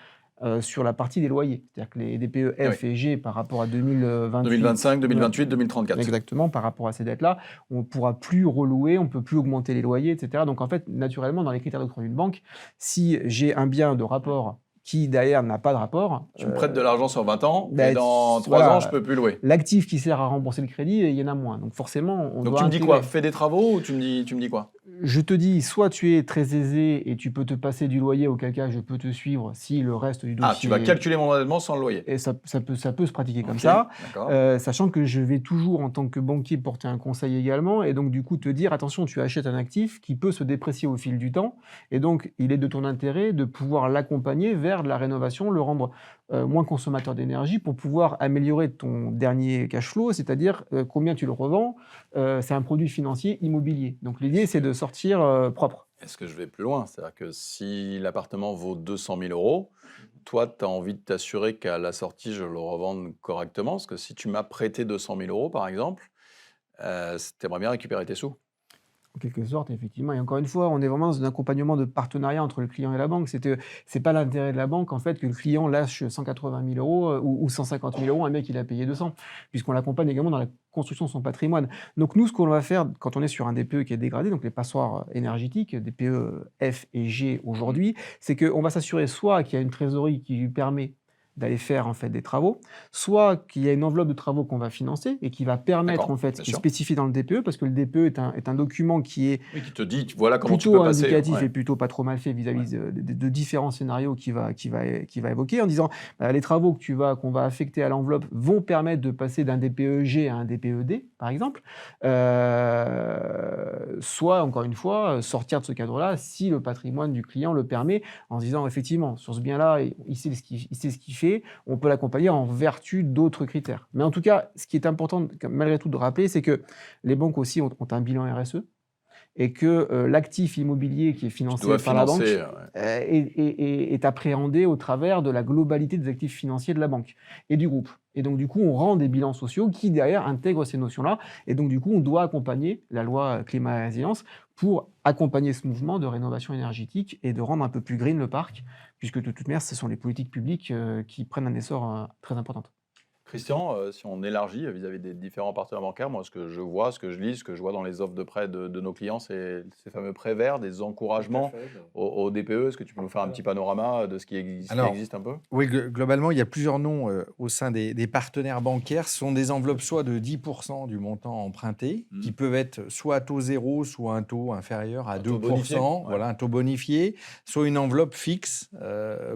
sur la partie des loyers. C'est-à-dire que les DPE F et G par rapport à 2028, 2025, 2028, 2034. exactement, par rapport à ces dettes-là, on ne pourra plus relouer, on ne peut plus augmenter les loyers, etc. Donc en fait, naturellement, dans les critères d'octroi d'une banque, si j'ai un bien de rapport qui derrière n'a pas de rapport. Tu me prêtes de l'argent sur 20 ans, bah, et dans 3 voilà, ans, je ne peux plus louer. L'actif qui sert à rembourser le crédit, il y en a moins. Donc forcément, on Donc doit tu me dis intégrer. quoi? Fais des travaux ou tu me dis quoi? Je te dis, soit tu es très aisé et tu peux te passer du loyer, auquel cas je peux te suivre si le reste du dossier... Ah, tu vas calculer mon endettement sans le loyer. Et ça peut se pratiquer comme Ok, ça, d'accord. sachant que je vais toujours, en tant que banquier, porter un conseil également, et donc du coup te dire, attention, tu achètes un actif qui peut se déprécier au fil du temps, et donc il est de ton intérêt de pouvoir l'accompagner vers de la rénovation, le rendre moins consommateur d'énergie pour pouvoir améliorer ton dernier cash flow, c'est-à-dire combien tu le revends. C'est un produit financier immobilier. Donc l'idée, c'est de sortir propre. Est-ce que je vais plus loin? C'est-à-dire que si l'appartement vaut 200 000 euros, toi, tu as envie de t'assurer qu'à la sortie, je le revende correctement. Parce que si tu m'as prêté 200 000 euros, par exemple, tu aimerais bien récupérer tes sous. En quelque sorte, effectivement. Et encore une fois, on est vraiment dans un accompagnement de partenariat entre le client et la banque. C'est pas l'intérêt de la banque, en fait, que le client lâche 180 000 euros ou 150 000 euros, un mec, il a payé 200, puisqu'on l'accompagne également dans la construction de son patrimoine. Donc nous, ce qu'on va faire quand on est sur un DPE qui est dégradé, donc les passoires énergétiques, DPE F et G aujourd'hui, c'est qu'on va s'assurer soit qu'il y a une trésorerie qui lui permet d'aller faire en fait des travaux, soit qu'il y a une enveloppe de travaux qu'on va financer et qui va permettre D'accord, en fait, bien qui est sûr. spécifié dans le DPE, parce que le DPE est un document qui est Oui, qui te dit, voilà comment tu plutôt peux passer. indicatif Ouais. et plutôt pas trop mal fait vis-à-vis de différents scénarios qu'il va évoquer, en disant les travaux qu'on va affecter à l'enveloppe vont permettre de passer d'un DPE-G à un DPE-D, par exemple. Soit, encore une fois, sortir de ce cadre-là si le patrimoine du client le permet, en se disant effectivement, sur ce bien-là, il sait ce qu'il fait, on peut l'accompagner en vertu d'autres critères. Mais en tout cas, ce qui est important malgré tout de rappeler, c'est que les banques aussi ont un bilan RSE, et que l'actif immobilier qui est financé par la banque est appréhendé au travers de la globalité des actifs financiers de la banque et du groupe. Et donc, du coup, on rend des bilans sociaux qui, derrière, intègrent ces notions-là. Et donc, du coup, on doit accompagner la loi climat et résilience pour accompagner ce mouvement de rénovation énergétique et de rendre un peu plus green le parc, puisque de toute manière, ce sont les politiques publiques qui prennent un essor très important. Christian, si on élargit vis-à-vis des différents partenaires bancaires, moi, ce que je vois, ce que je lis, ce que je vois dans les offres de prêt de nos clients, c'est ces fameux prêts verts, des encouragements au DPE. Est-ce que tu peux nous faire un petit panorama de ce qui existe un peu? Oui, globalement, il y a plusieurs noms au sein des partenaires bancaires. Ce sont des enveloppes soit de 10% du montant emprunté, qui peuvent être soit à taux zéro, soit un taux inférieur à 2%, bonifié, voilà, un taux bonifié, soit une enveloppe fixe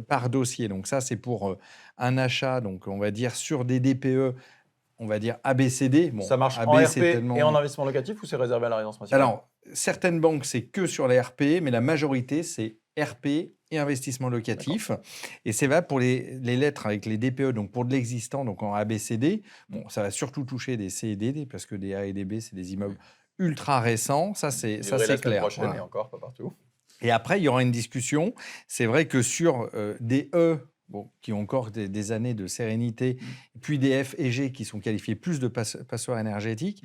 par dossier. Donc ça, c'est pour un achat, donc on va dire sur des DPE, on va dire ABCD. Bon, ça marche AB, en RP c'est tellement... et en investissement locatif ou c'est réservé à la résidence principale? Alors, certaines banques, c'est que sur les RP, mais la majorité, c'est RP et investissement locatif. Et c'est vrai pour les lettres avec les DPE, donc pour de l'existant, donc en ABCD, bon, ça va surtout toucher des C et des D, parce que des A et des B, c'est des immeubles ultra récents. Ça, c'est clair. Prochaine, Voilà. et encore pas partout. Et après, il y aura une discussion. C'est vrai que sur des E, qui ont encore des années de sérénité, puis des F et G qui sont qualifiés plus de passoires énergétiques,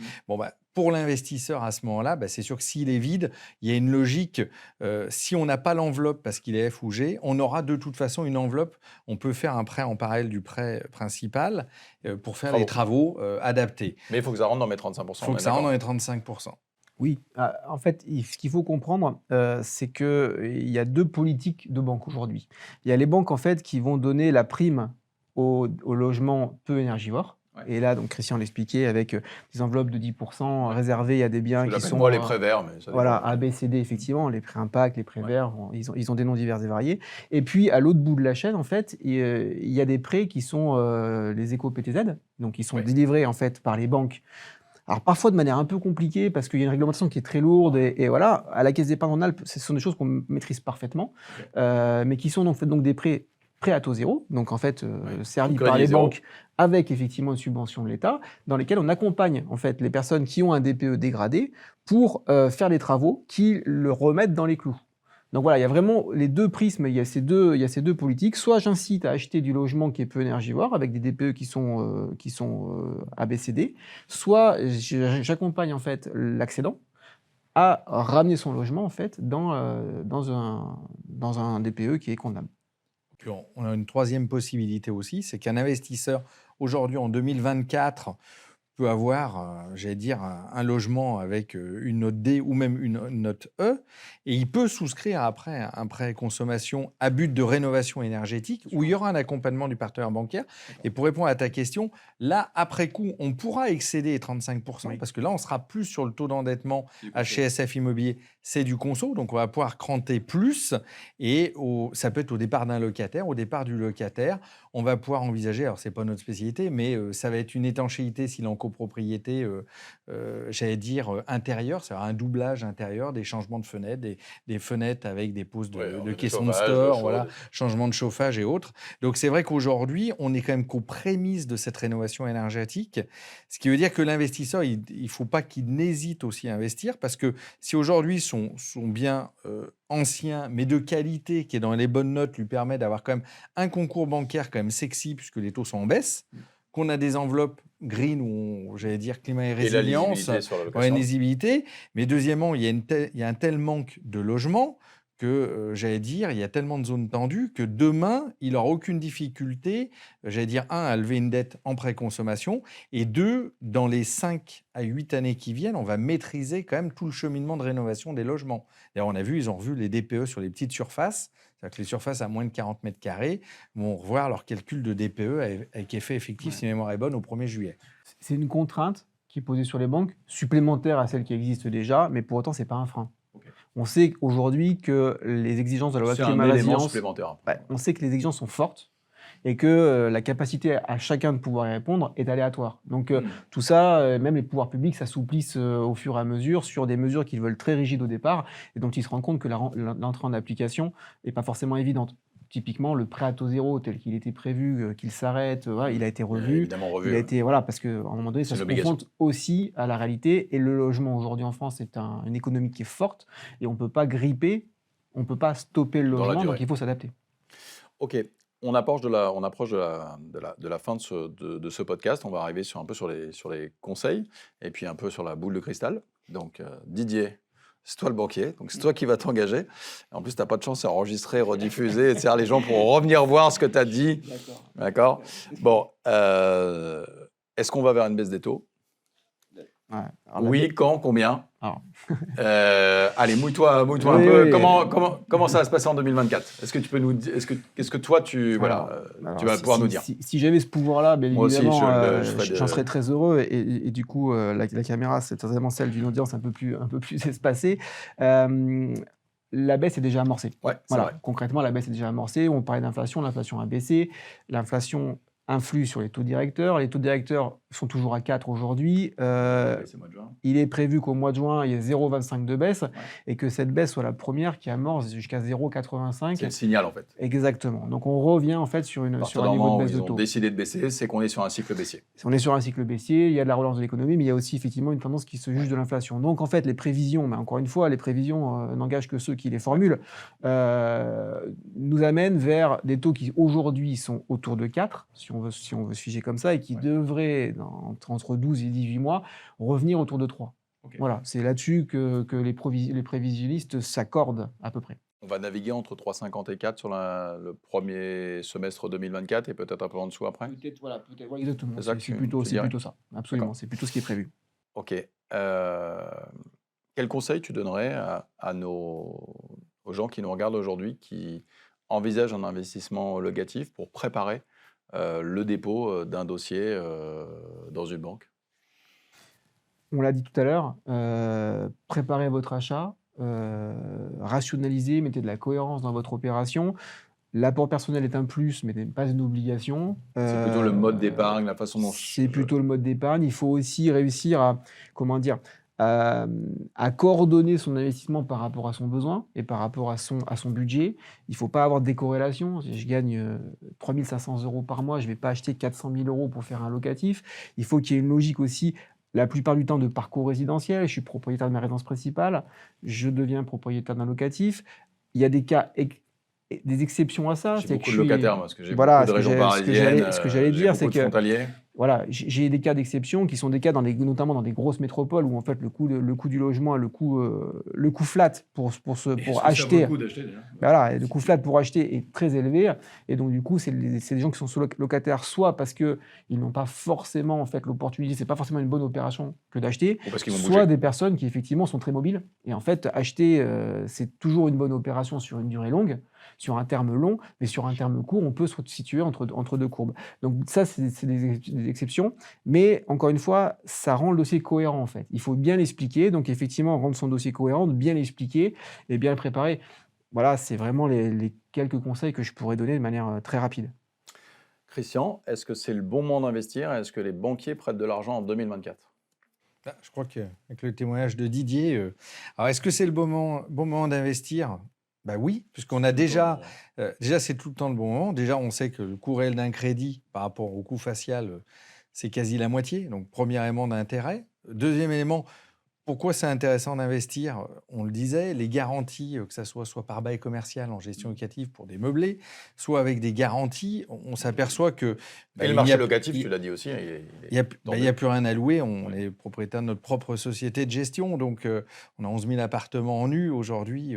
pour l'investisseur à ce moment-là, c'est sûr que s'il est vide, il y a une logique. Si on n'a pas l'enveloppe parce qu'il est F ou G, on aura de toute façon une enveloppe. On peut faire un prêt en parallèle du prêt principal pour faire les travaux adaptés. Mais il faut que ça rentre dans mes 35%. Il faut que ça rentre dans les 35%. Oui, en fait, ce qu'il faut comprendre, c'est qu'il y a deux politiques de banque aujourd'hui. Il y a les banques en fait qui vont donner la prime aux logements peu énergivores. Ouais. Et là, donc Christian l'expliquait avec des enveloppes de 10% réservées à des biens qui sont... Moi, les prêts verts, mais ça voilà, A, B, C, D, effectivement, les prêts impact, les prêts verts, ils ont des noms divers et variés. Et puis, à l'autre bout de la chaîne, en fait, il y a des prêts qui sont les éco-PTZ, donc qui sont délivrés en fait par les banques. Alors parfois de manière un peu compliquée parce qu'il y a une réglementation qui est très lourde et voilà, à la Caisse d'épargne en Alpes, ce sont des choses qu'on maîtrise parfaitement, mais qui sont donc des prêts à taux zéro, donc en fait servis par les banques avec effectivement une subvention de l'État, dans lesquels on accompagne en fait les personnes qui ont un DPE dégradé pour faire les travaux qui le remettent dans les clous. Donc voilà, il y a vraiment les deux prismes, il y a ces deux politiques. Soit j'incite à acheter du logement qui est peu énergivore, avec des DPE qui sont ABCD, soit j'accompagne en fait l'accédant à ramener son logement en fait dans un DPE qui est condamnable. Puis on a une troisième possibilité aussi, c'est qu'un investisseur, aujourd'hui en 2024, peut avoir, j'allais dire, un logement avec une note D ou même une note E, et il peut souscrire après un prêt consommation à but de rénovation énergétique, où il y aura un accompagnement du partenaire bancaire. Et pour répondre à ta question, là, après coup, on pourra excéder les 35%, Oui. parce que là, on sera plus sur le taux d'endettement Du à conso. chez SF Immobilier, c'est du conso, donc on va pouvoir cranter plus, et ça peut être au départ d'un locataire, au départ du locataire, on va pouvoir envisager, alors c'est pas notre spécialité, mais ça va être une étanchéité s'il est en copropriété, j'allais dire intérieure, c'est-à-dire un doublage intérieur, des changements de fenêtres, des fenêtres avec des poses Ouais, alors, de de caissons de chauffage, de store, chaude. voilà, changement de chauffage et autres. Donc c'est vrai qu'aujourd'hui, on est quand même qu'aux prémices de cette rénovation énergétique, ce qui veut dire que l'investisseur, il ne faut pas qu'il n'hésite aussi à investir, parce que si aujourd'hui son bien ancien, mais de qualité, qui est dans les bonnes notes, lui permet d'avoir quand même un concours bancaire quand même sexy, puisque les taux sont en baisse, qu'on a des enveloppes green, ou j'allais dire climat et Et la résilience, lisibilité sur la ouais, une location. lisibilité. Mais deuxièmement, il y a un tel manque de logements que, j'allais dire, il y a tellement de zones tendues que demain, il n'aura aucune difficulté, j'allais dire, un, à lever une dette en préconsommation, et deux, dans les 5 à 8 années qui viennent, on va maîtriser quand même tout le cheminement de rénovation des logements. D'ailleurs, on a vu, ils ont revu les DPE sur les petites surfaces, c'est-à-dire que les surfaces à moins de 40 mètres carrés vont revoir leur calcul de DPE avec effet effectif, si ma mémoire est bonne, au 1er juillet. C'est une contrainte qui est posée sur les banques, supplémentaire à celle qui existe déjà, mais pour autant, ce n'est pas un frein. Ok. On sait aujourd'hui que les exigences de la loi C'est un climat élément résilience, supplémentaire. on sait que les exigences sont fortes et que la capacité à chacun de pouvoir y répondre est aléatoire. Donc tout ça, même les pouvoirs publics s'assouplissent au fur et à mesure sur des mesures qu'ils veulent très rigides au départ et dont ils se rendent compte que l'entrée en application n'est pas forcément évidente. Typiquement, le prêt à taux zéro tel qu'il était prévu, qu'il s'arrête, voilà, il a été revu. Évidemment revu. Il a été, voilà, parce qu'à un moment donné, ça C'est se une obligation. confronte aussi à la réalité. Et le logement aujourd'hui en France est une économie qui est forte et on ne peut pas gripper, on ne peut pas stopper le Dans la logement, durée. donc il faut s'adapter. Ok, on approche de la fin de ce podcast. On va arriver sur les conseils et puis un peu sur la boule de cristal. Donc Didier, c'est toi le banquier, donc c'est toi qui vas t'engager. En plus, tu n'as pas de chance, c'est enregistré, rediffusé, etc. Les gens pourront revenir voir ce que tu as dit. D'accord. Bon, est-ce qu'on va vers une baisse des taux? Ouais. Alors, Oui, quand, combien? Alors. Allez, mouille-toi Oui, un peu. oui. Comment ça va se passer en 2024? Est-ce que tu peux nous dire, qu'est-ce que toi tu vas pouvoir nous dire? Si j'avais ce pouvoir-là, bien Moi aussi, évidemment, je ferais j'en serais très heureux. Et du coup, la caméra, c'est certainement celle d'une audience un peu plus espacée. La baisse est déjà amorcée. Ouais, c'est Voilà, vrai. concrètement, la baisse est déjà amorcée. On parlait d'inflation, l'inflation a baissé. L'inflation influe sur les taux directeurs. Les taux directeurs sont toujours à 4 aujourd'hui. C'est le mois de juin. Il est prévu qu'au mois de juin, il y ait 0,25 de baisse et que cette baisse soit la première qui amorce jusqu'à 0,85. C'est le signal en fait. Exactement. Donc on revient en fait sur un niveau de baisse de ils ont taux. décidé de baisser, c'est qu'on est sur un cycle baissier. On est sur un cycle baissier, il y a de la relance de l'économie, mais il y a aussi effectivement une tendance qui se juge de l'inflation. Donc en fait, les prévisions, mais encore une fois, les prévisions n'engagent que ceux qui les formulent, nous amènent vers des taux qui aujourd'hui sont autour de 4, si on veut se figer comme ça, et qui devraient, entre 12 et 18 mois, revenir autour de 3. Okay. Voilà, c'est là-dessus que les prévisionnistes s'accordent à peu près. On va naviguer entre 3,50 et 4 sur le premier semestre 2024 et peut-être un peu en dessous après. Peut-être, ouais, exactement. C'est plutôt ça. Absolument, c'est plutôt ce qui est prévu. Ok. Quel conseil tu donnerais aux gens qui nous regardent aujourd'hui, qui envisagent un investissement locatif pour préparer le dépôt d'un dossier dans une banque? On l'a dit tout à l'heure, préparez votre achat, rationalisez, mettez de la cohérence dans votre opération. L'apport personnel est un plus, mais n'est pas une obligation. C'est plutôt le mode d'épargne, la façon dont... C'est plutôt le mode d'épargne. Il faut aussi réussir à coordonner son investissement par rapport à son besoin et par rapport à son budget. Il ne faut pas avoir de décorrélation. Si je gagne 3 500 € par mois, je ne vais pas acheter 400 000 € pour faire un locatif. Il faut qu'il y ait une logique aussi, la plupart du temps, de parcours résidentiel. Je suis propriétaire de ma résidence principale, je deviens propriétaire d'un locatif. Il y a des cas, des exceptions à ça. J'ai beaucoup de locataires, moi, parce que j'ai beaucoup de régions parisiennes. Ce que j'allais dire, c'est que frontaliers. voilà, j'ai des cas d'exception qui sont des cas notamment dans des grosses métropoles où en fait le coût du logement, le coût flat pour acheter, d'acheter déjà. voilà, le coût flat pour acheter est très élevé et donc du coup c'est des gens qui sont locataires soit parce que ils n'ont pas forcément en fait l'opportunité, c'est pas forcément une bonne opération que d'acheter, Ou parce qu'ils vont soit bouger. des personnes qui effectivement sont très mobiles et en fait acheter c'est toujours une bonne opération sur une durée longue, sur un terme long, mais sur un terme court on peut se situer entre deux courbes. Donc ça c'est des exceptions, mais encore une fois ça rend le dossier cohérent en fait. Il faut bien l'expliquer, donc effectivement rendre son dossier cohérent, bien l'expliquer et bien le préparer. Voilà, c'est vraiment les quelques conseils que je pourrais donner de manière très rapide. Christian, est-ce que c'est le bon moment d'investir? Est-ce que les banquiers prêtent de l'argent en 2024? Je crois qu'avec le témoignage de Didier, alors est-ce que c'est le bon moment d'investir? Oui, puisqu'on a déjà c'est tout le temps le bon moment. Déjà, on sait que le coût réel d'un crédit par rapport au coût facial, c'est quasi la moitié. Donc, premier élément d'intérêt. Deuxième élément, pourquoi c'est intéressant d'investir? On le disait, les garanties, que ça soit par bail commercial en gestion locative pour des meublés, soit avec des garanties, on s'aperçoit que Et le marché locatif, tu l'as dit aussi, il n'y a plus rien à louer. On est propriétaire de notre propre société de gestion. Donc, on a 11 000 appartements en nu. Aujourd'hui,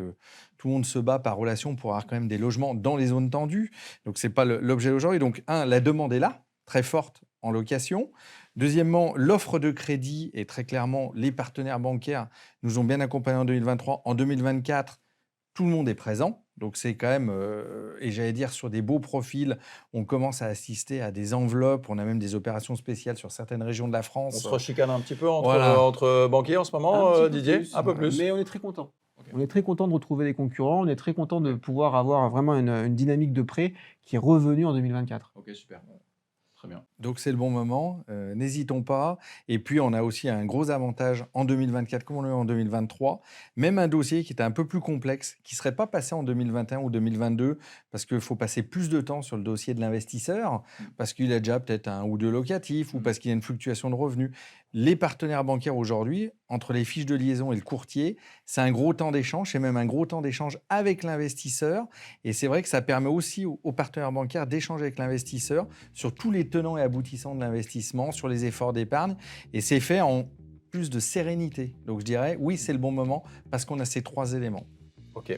tout le monde se bat par relation pour avoir quand même des logements dans les zones tendues. Donc, ce n'est pas l'objet d'aujourd'hui. Donc, la demande est là, très forte en location. Deuxièmement, l'offre de crédit et très clairement, les partenaires bancaires nous ont bien accompagnés en 2023. En 2024, tout le monde est présent. Donc, c'est quand même, et j'allais dire, sur des beaux profils, on commence à assister à des enveloppes. On a même des opérations spéciales sur certaines régions de la On France. se rechicane un petit peu Voilà. entre banquiers en ce moment, Un petit peu Didier? plus, Un peu plus. mais on est très content. Ok. On est très content de retrouver des concurrents, on est très content de pouvoir avoir vraiment une dynamique de prêt qui est revenue en 2024. Ok, super. Très bien. Donc, c'est le bon moment. N'hésitons pas. Et puis, on a aussi un gros avantage en 2024, comme on l'a eu en 2023. Même un dossier qui était un peu plus complexe, qui ne serait pas passé en 2021 ou 2022, parce qu'il faut passer plus de temps sur le dossier de l'investisseur, parce qu'il a déjà peut-être un ou deux locatifs, ou parce qu'il y a une fluctuation de revenus. Les partenaires bancaires aujourd'hui, entre les fiches de liaison et le courtier, c'est un gros temps d'échange, c'est même un gros temps d'échange avec l'investisseur. Et c'est vrai que ça permet aussi aux partenaires bancaires d'échanger avec l'investisseur sur tous les tenants et aboutissants de l'investissement, sur les efforts d'épargne. Et c'est fait en plus de sérénité. Donc je dirais, oui, c'est le bon moment parce qu'on a ces trois éléments. Ok.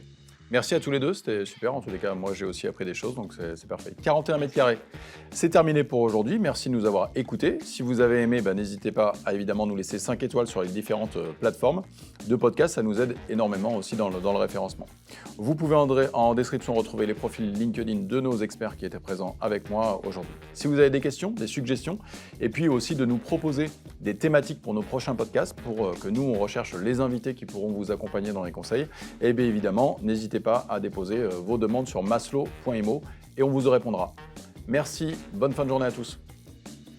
Merci à tous les deux, c'était super. En tous les cas, moi, j'ai aussi appris des choses, donc c'est parfait. 41 mètres carrés, c'est terminé pour aujourd'hui. Merci de nous avoir écoutés. Si vous avez aimé, n'hésitez pas à évidemment nous laisser 5 étoiles sur les différentes plateformes de podcast. Ça nous aide énormément aussi dans le référencement. Vous pouvez en description retrouver les profils LinkedIn de nos experts qui étaient présents avec moi aujourd'hui. Si vous avez des questions, des suggestions, et puis aussi de nous proposer des thématiques pour nos prochains podcasts, pour que nous, on recherche les invités qui pourront vous accompagner dans les conseils, et bien évidemment, n'hésitez pas à déposer vos demandes sur maslow.imo et on vous y répondra. Merci, bonne fin de journée à tous.